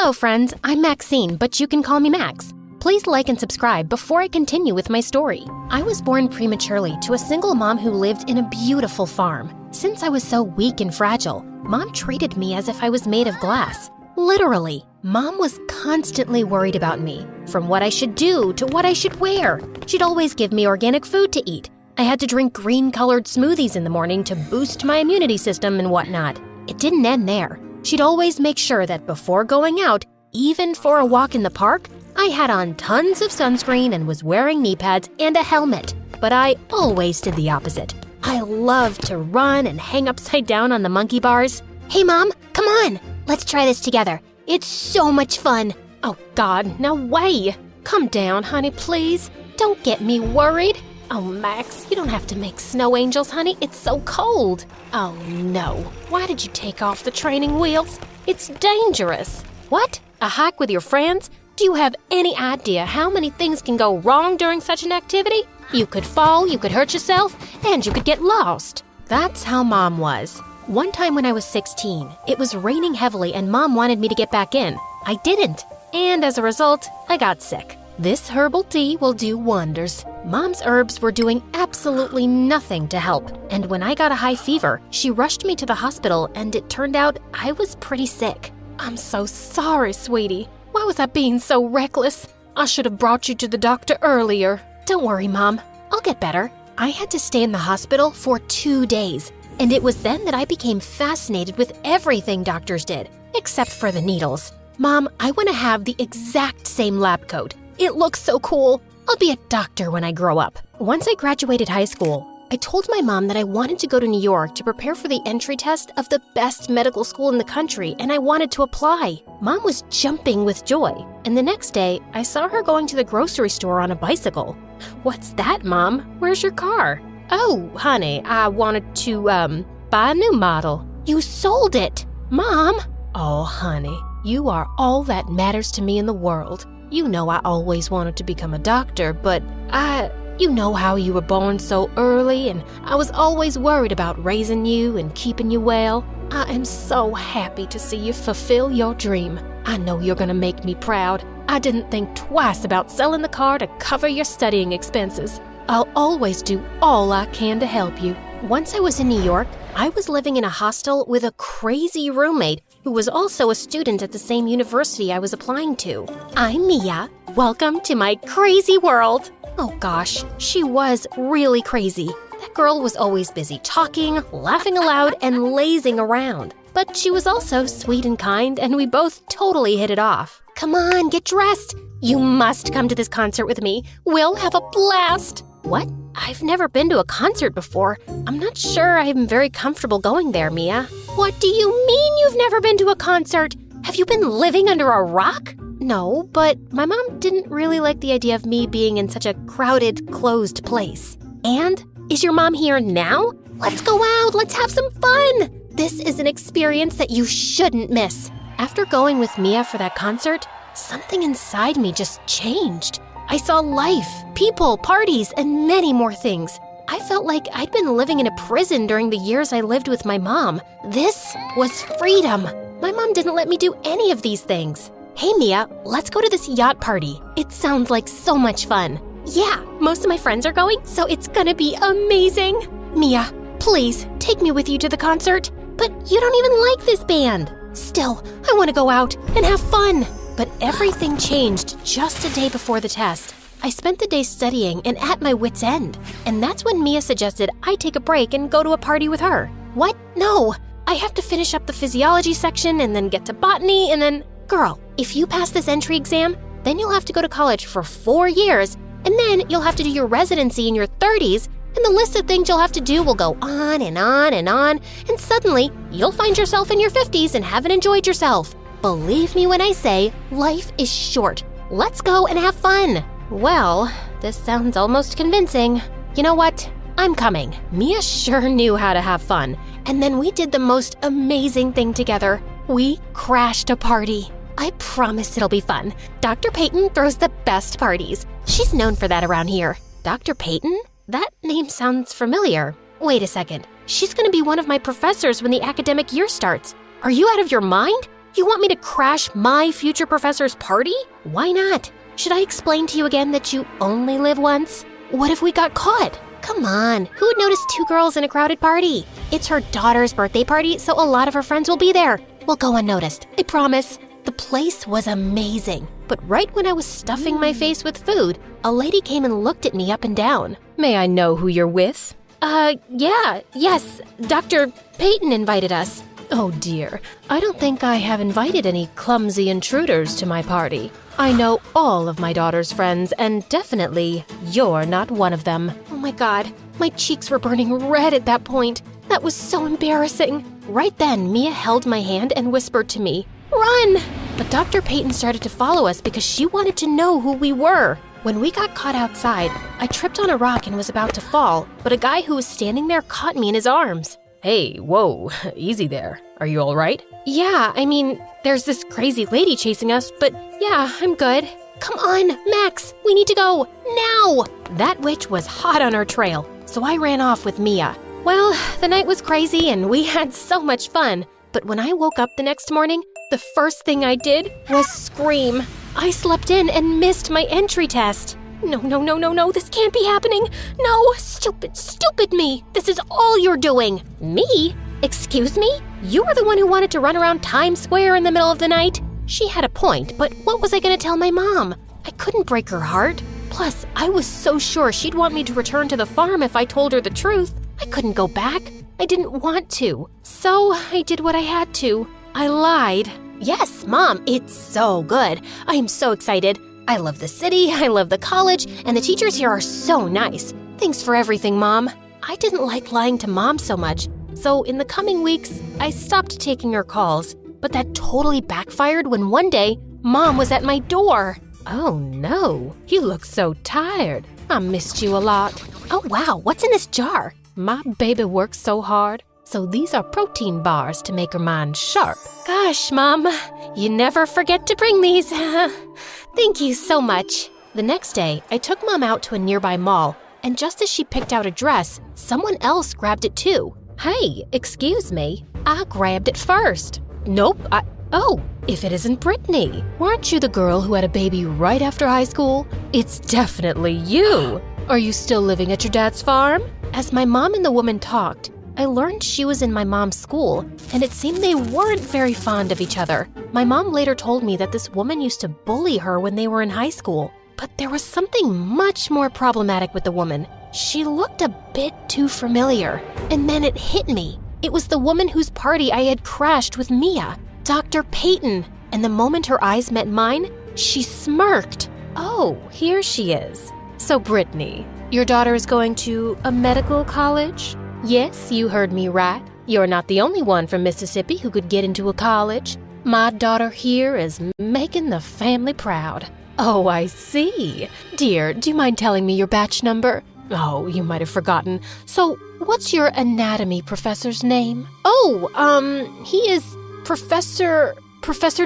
Hello friends, I'm Maxine, but you can call me Max. Please like and subscribe before I continue with my story. I was born prematurely to a single mom who lived in a beautiful farm. Since I was so weak and fragile, Mom treated me as if I was made of glass. Literally, Mom was constantly worried about me, from what I should do to what I should wear. She'd always give me organic food to eat. I had to drink green-colored smoothies in the morning to boost my immunity system and whatnot. It didn't end there. She'd always make sure that before going out, even for a walk in the park, I had on tons of sunscreen and was wearing knee pads and a helmet. But I always did the opposite. I loved to run and hang upside down on the monkey bars. Hey Mom, come on, let's try this together. It's so much fun. Oh God, no way. Calm down, honey, please. Don't get me worried. Oh, Max, you don't have to make snow angels, honey. It's so cold. Oh, no. Why did you take off the training wheels? It's dangerous. What? A hike with your friends? Do you have any idea how many things can go wrong during such an activity? You could fall, you could hurt yourself, and you could get lost. That's how Mom was. One time when I was 16, it was raining heavily and Mom wanted me to get back in. I didn't, and as a result, I got sick. This herbal tea will do wonders. Mom's herbs were doing absolutely nothing to help, and when I got a high fever, she rushed me to the hospital and it turned out I was pretty sick. I'm so sorry, sweetie. Why was I being so reckless? I should have brought you to the doctor earlier. Don't worry, Mom. I'll get better. I had to stay in the hospital for 2 days, and it was then that I became fascinated with everything doctors did, except for the needles. Mom, I want to have the exact same lab coat. It looks so cool. I'll be a doctor when I grow up. Once I graduated high school, I told my mom that I wanted to go to New York to prepare for the entry test of the best medical school in the country, and I wanted to apply. Mom was jumping with joy, and the next day, I saw her going to the grocery store on a bicycle. What's that, Mom? Where's your car? Oh, honey, I wanted to, buy a new model. You sold it! Mom! Oh, honey, you are all that matters to me in the world. You know I always wanted to become a doctor, but you know how you were born so early, and I was always worried about raising you and keeping you well. I am so happy to see you fulfill your dream. I know you're gonna make me proud. I didn't think twice about selling the car to cover your studying expenses. I'll always do all I can to help you. Once I was in New York, I was living in a hostel with a crazy roommate who was also a student at the same university I was applying to. I'm Mia. Welcome to my crazy world. Oh gosh, she was really crazy. That girl was always busy talking, laughing aloud, and lazing around. But she was also sweet and kind, and we both totally hit it off. Come on, get dressed. You must come to this concert with me. We'll have a blast. What? I've never been to a concert before. I'm not sure I'm very comfortable going there, Mia. What do you mean you've never been to a concert? Have you been living under a rock? No, but my mom didn't really like the idea of me being in such a crowded, closed place. And? Is your mom here now? Let's go out, let's have some fun! This is an experience that you shouldn't miss. After going with Mia for that concert, something inside me just changed. I saw life, people, parties, and many more things. I felt like I'd been living in a prison during the years I lived with my mom. This was freedom. My mom didn't let me do any of these things. Hey Mia, let's go to this yacht party. It sounds like so much fun. Yeah, most of my friends are going, so it's gonna be amazing. Mia, please take me with you to the concert. But you don't even like this band. Still, I want to go out and have fun. But everything changed just a day before the test. I spent the day studying and at my wit's end. And that's when Mia suggested I take a break and go to a party with her. What? No, I have to finish up the physiology section and then get to botany and then... Girl, if you pass this entry exam, then you'll have to go to college for 4 years, and then you'll have to do your residency in your 30s, and the list of things you'll have to do will go on and on and on, and suddenly you'll find yourself in your 50s and haven't enjoyed yourself. Believe me when I say life is short. Let's go and have fun. Well, this sounds almost convincing. You know what? I'm coming. Mia sure knew how to have fun, and then we did the most amazing thing together. We crashed a party. I promise it'll be fun. Dr. Peyton throws the best parties. She's known for that around here. Dr. Peyton? That name sounds familiar. Wait a second. She's gonna be one of my professors when the academic year starts. Are you out of your mind? You want me to crash my future professor's party? Why not? Should I explain to you again that you only live once? What if we got caught? Come on, who would notice two girls in a crowded party? It's her daughter's birthday party, so a lot of her friends will be there. We'll go unnoticed, I promise. The place was amazing, but right when I was stuffing my face with food, a lady came and looked at me up and down. May I know who you're with? Yes, Dr. Peyton invited us. Oh dear, I don't think I have invited any clumsy intruders to my party. I know all of my daughter's friends, and definitely you're not one of them. Oh my God, my cheeks were burning red at that point. That was so embarrassing. Right then, Mia held my hand and whispered to me, "Run!" But Dr. Peyton started to follow us because she wanted to know who we were. When we got caught outside, I tripped on a rock and was about to fall, but a guy who was standing there caught me in his arms. Hey, whoa, easy there. Are you all right? Yeah, I mean, there's this crazy lady chasing us, but yeah, I'm good. Come on, Max, we need to go, now! That witch was hot on our trail, so I ran off with Mia. Well, the night was crazy and we had so much fun, but when I woke up the next morning, the first thing I did was scream. I slept in and missed my entry test. No, this can't be happening. No, stupid me. This is all you're doing. Me? Excuse me? You were the one who wanted to run around Times Square in the middle of the night? She had a point, but what was I going to tell my mom? I couldn't break her heart. Plus, I was so sure she'd want me to return to the farm if I told her the truth. I couldn't go back. I didn't want to. So I did what I had to. I lied. Yes, Mom, it's so good. I am so excited. I love the city, I love the college, and the teachers here are so nice. Thanks for everything, Mom. I didn't like lying to Mom so much, so in the coming weeks, I stopped taking her calls. But that totally backfired when one day, Mom was at my door. Oh no, you look so tired. I missed you a lot. Oh wow, what's in this jar? My baby works so hard, so these are protein bars to make her mind sharp. Gosh, Mom, you never forget to bring these. Thank you so much. The next day, I took Mom out to a nearby mall, and just as she picked out a dress, someone else grabbed it too. Hey, excuse me. I grabbed it first. Nope, Oh, if it isn't Brittany. Weren't you the girl who had a baby right after high school? It's definitely you. Are you still living at your dad's farm? As my mom and the woman talked, I learned she was in my mom's school, and it seemed they weren't very fond of each other. My mom later told me that this woman used to bully her when they were in high school. But there was something much more problematic with the woman. She looked a bit too familiar. And then it hit me. It was the woman whose party I had crashed with Mia, Dr. Peyton. And the moment her eyes met mine, she smirked. Oh, here she is. So Brittany, your daughter is going to a medical college? Yes, you heard me right. You're not the only one from Mississippi who could get into a college. My daughter here is making the family proud. Oh, I see. Dear, do you mind telling me your batch number? Oh, you might have forgotten. So, what's your anatomy professor's name? Oh, he is Professor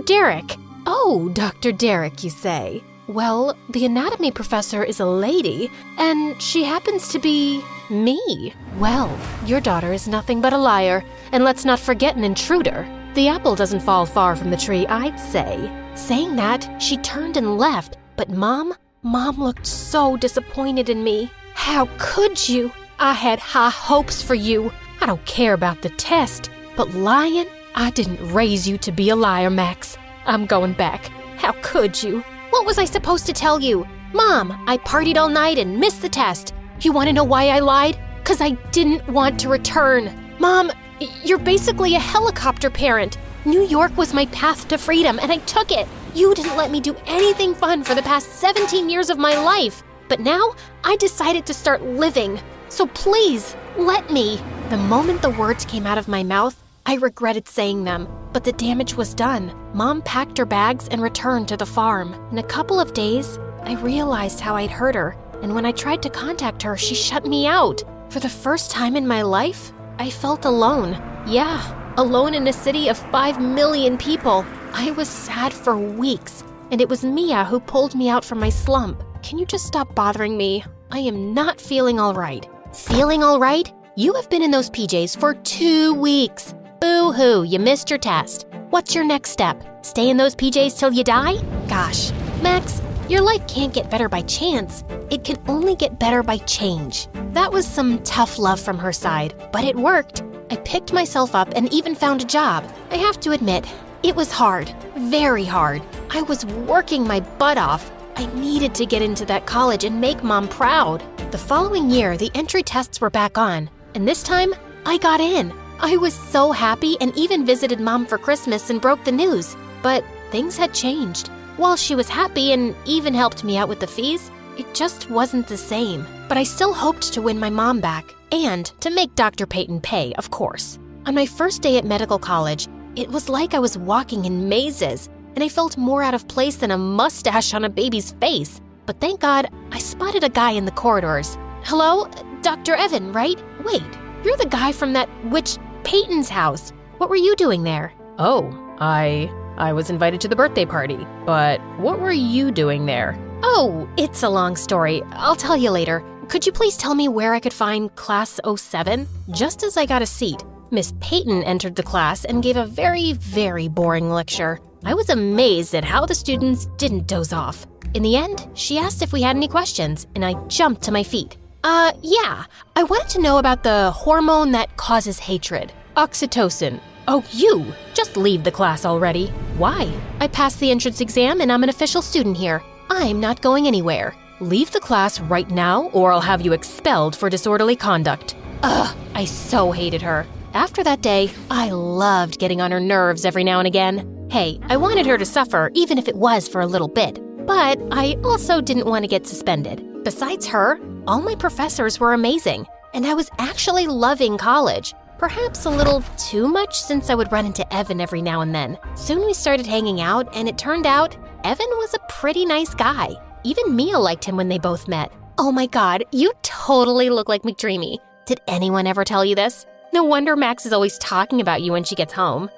Derek. Oh, Dr. Derek, you say? Well, the anatomy professor is a lady, and she happens to be me. Well, your daughter is nothing but a liar, and let's not forget an intruder. The apple doesn't fall far from the tree, I'd say. Saying that, she turned and left, but Mom looked so disappointed in me. How could you? I had high hopes for you. I don't care about the test, but lying? I didn't raise you to be a liar, Max. I'm going back. How could you? What was I supposed to tell you? Mom, I partied all night and missed the test. You want to know why I lied? 'Cause I didn't want to return. Mom, you're basically a helicopter parent. New York was my path to freedom, and I took it. You didn't let me do anything fun for the past 17 years of my life. But now, I decided to start living. So please, let me. The moment the words came out of my mouth, I regretted saying them, but the damage was done. Mom packed her bags and returned to the farm. In a couple of days, I realized how I'd hurt her, and when I tried to contact her, she shut me out. For the first time in my life, I felt alone. Yeah, alone in a city of 5 million people. I was sad for weeks, and it was Mia who pulled me out from my slump. Can you just stop bothering me? I am not feeling all right. Feeling all right? You have been in those PJs for 2 weeks. Boo-hoo, you missed your test. What's your next step? Stay in those PJs till you die? Gosh, Max, your life can't get better by chance. It can only get better by change. That was some tough love from her side, but it worked. I picked myself up and even found a job. I have to admit, it was hard, very hard. I was working my butt off. I needed to get into that college and make Mom proud. The following year, the entry tests were back on, and this time, I got in. I was so happy and even visited Mom for Christmas and broke the news. But things had changed. While she was happy and even helped me out with the fees, it just wasn't the same. But I still hoped to win my mom back, and to make Dr. Peyton pay, of course. On my first day at medical college, it was like I was walking in mazes, and I felt more out of place than a mustache on a baby's face. But thank God, I spotted a guy in the corridors. Hello? Dr. Evan, right? Wait, you're the guy from that witch Peyton's house. What were you doing there? Oh, I was invited to the birthday party, but what were you doing there? Oh, it's a long story. I'll tell you later. Could you please tell me where I could find Class 07? Just as I got a seat, Miss Peyton entered the class and gave a very, very boring lecture. I was amazed at how the students didn't doze off. In the end, she asked if we had any questions, and I jumped to my feet. Yeah. I wanted to know about the hormone that causes hatred. Oxytocin. Oh, you! Just leave the class already. Why? I passed the entrance exam and I'm an official student here. I'm not going anywhere. Leave the class right now or I'll have you expelled for disorderly conduct. Ugh, I so hated her. After that day, I loved getting on her nerves every now and again. Hey, I wanted her to suffer even if it was for a little bit. But I also didn't want to get suspended. Besides her, all my professors were amazing, and I was actually loving college. Perhaps a little too much since I would run into Evan every now and then. Soon we started hanging out, and it turned out Evan was a pretty nice guy. Even Mia liked him when they both met. Oh my God, you totally look like McDreamy. Did anyone ever tell you this? No wonder Max is always talking about you when she gets home.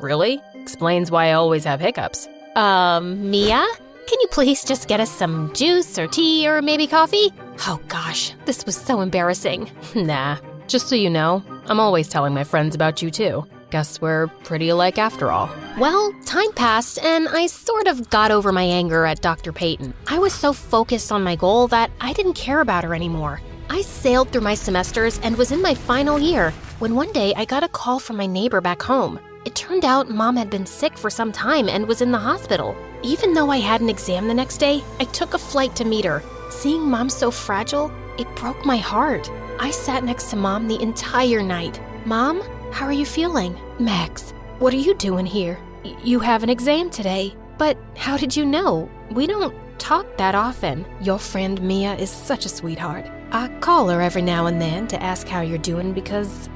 Really? Explains why I always have hiccups. Mia? Can you please just get us some juice or tea or maybe coffee? Oh gosh, this was so embarrassing. Nah, just so you know, I'm always telling my friends about you too. Guess we're pretty alike after all. Well, time passed and I sort of got over my anger at Dr. Peyton. I was so focused on my goal that I didn't care about her anymore. I sailed through my semesters and was in my final year when one day I got a call from my neighbor back home. It turned out Mom had been sick for some time and was in the hospital. Even though I had an exam the next day, I took a flight to meet her. Seeing Mom so fragile, it broke my heart. I sat next to Mom the entire night. Mom, how are you feeling? Max, what are you doing here? You have an exam today. But how did you know? We don't talk that often. Your friend Mia is such a sweetheart. I call her every now and then to ask how you're doing because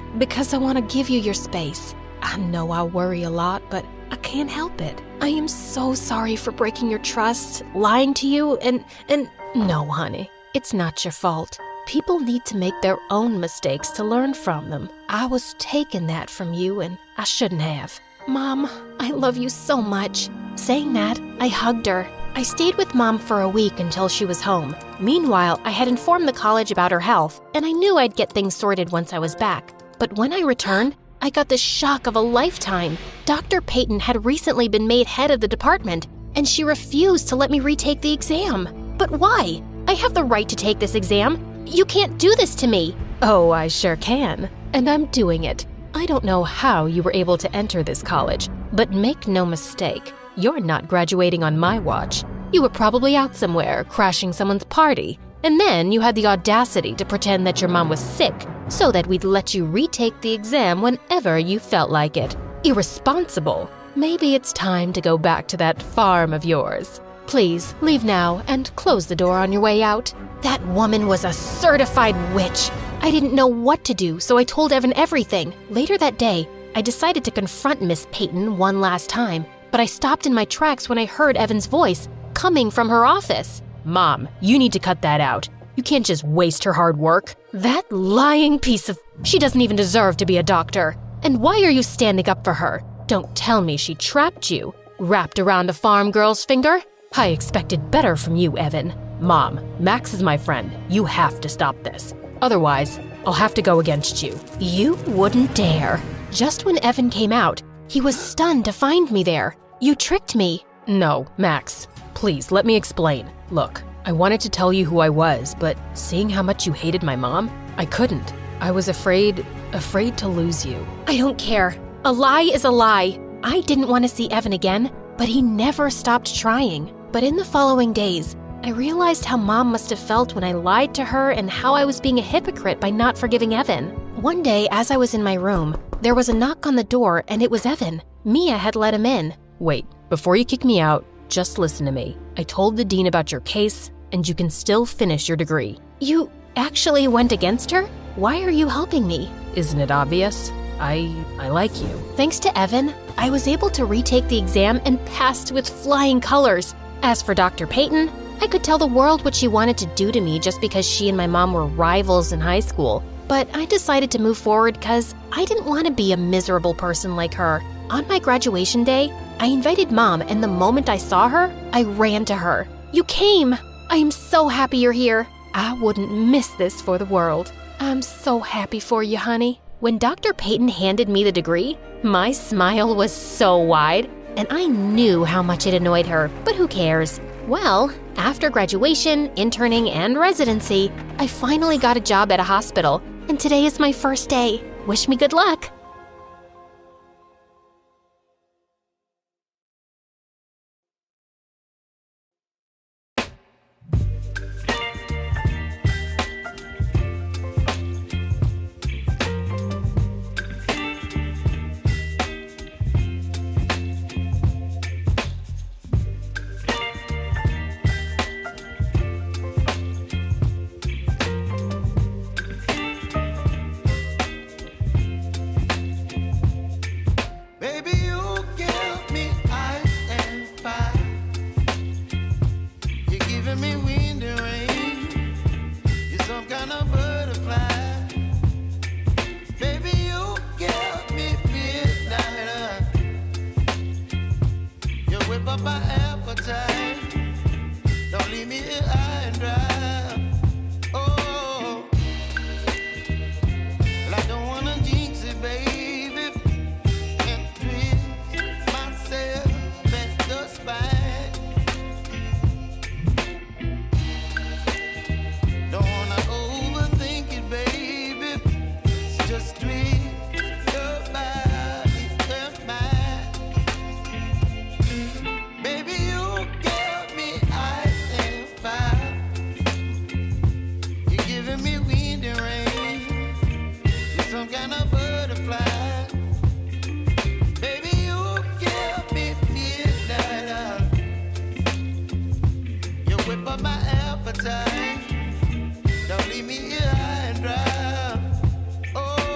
I want to give you your space. I know I worry a lot, but I can't help it. I am so sorry for breaking your trust, lying to you, and no, honey, it's not your fault. People need to make their own mistakes to learn from them. I was taking that from you, and I shouldn't have. Mom, I love you so much. Saying that, I hugged her. I stayed with Mom for a week until she was home. Meanwhile, I had informed the college about her health, and I knew I'd get things sorted once I was back. But when I returned, I got the shock of a lifetime. Dr. Peyton had recently been made head of the department, and she refused to let me retake the exam. But why? I have the right to take this exam. You can't do this to me. Oh, I sure can. And I'm doing it. I don't know how you were able to enter this college, but make no mistake, you're not graduating on my watch. You were probably out somewhere, crashing someone's party, and then you had the audacity to pretend that your mom was sick so that we'd let you retake the exam whenever you felt like it. Irresponsible. Maybe it's time to go back to that farm of yours. Please, leave now and close the door on your way out. That woman was a certified witch. I didn't know what to do, so I told Evan everything. Later that day, I decided to confront Miss Peyton one last time, but I stopped in my tracks when I heard Evan's voice coming from her office. Mom, you need to cut that out. You can't just waste her hard work. That lying piece of... She doesn't even deserve to be a doctor. And why are you standing up for her? Don't tell me she trapped you, wrapped around a farm girl's finger. I expected better from you, Evan. Mom, Max is my friend. You have to stop this. Otherwise, I'll have to go against you. You wouldn't dare. Just when Evan came out, He was stunned to find me there. You tricked me. No, Max, please let me explain. Look, I wanted to tell you who I was, but seeing how much you hated my mom, I couldn't. I was afraid to lose you. I don't care. A lie is a lie. I didn't want to see Evan again, but he never stopped trying. But in the following days, I realized how Mom must have felt when I lied to her and how I was being a hypocrite by not forgiving Evan. One day, as I was in my room, there was a knock on the door and it was Evan. Mia had let him in. Wait, before you kick me out, just listen to me. I told the dean about your case, and you can still finish your degree. You actually went against her? Why are you helping me? Isn't it obvious? I like you. Thanks to Evan, I was able to retake the exam and passed with flying colors. As for Dr. Peyton, I could tell the world what she wanted to do to me just because she and my mom were rivals in high school. But I decided to move forward because I didn't want to be a miserable person like her. On my graduation day, I invited Mom, and the moment I saw her, I ran to her. You came! I am so happy you're here. I wouldn't miss this for the world. I'm so happy for you, honey. When Dr. Peyton handed me the degree, my smile was so wide, and I knew how much it annoyed her, but who cares? Well, after graduation, interning, and residency, I finally got a job at a hospital, and today is my first day. Wish me good luck. My appetite, don't leave me here high and dry.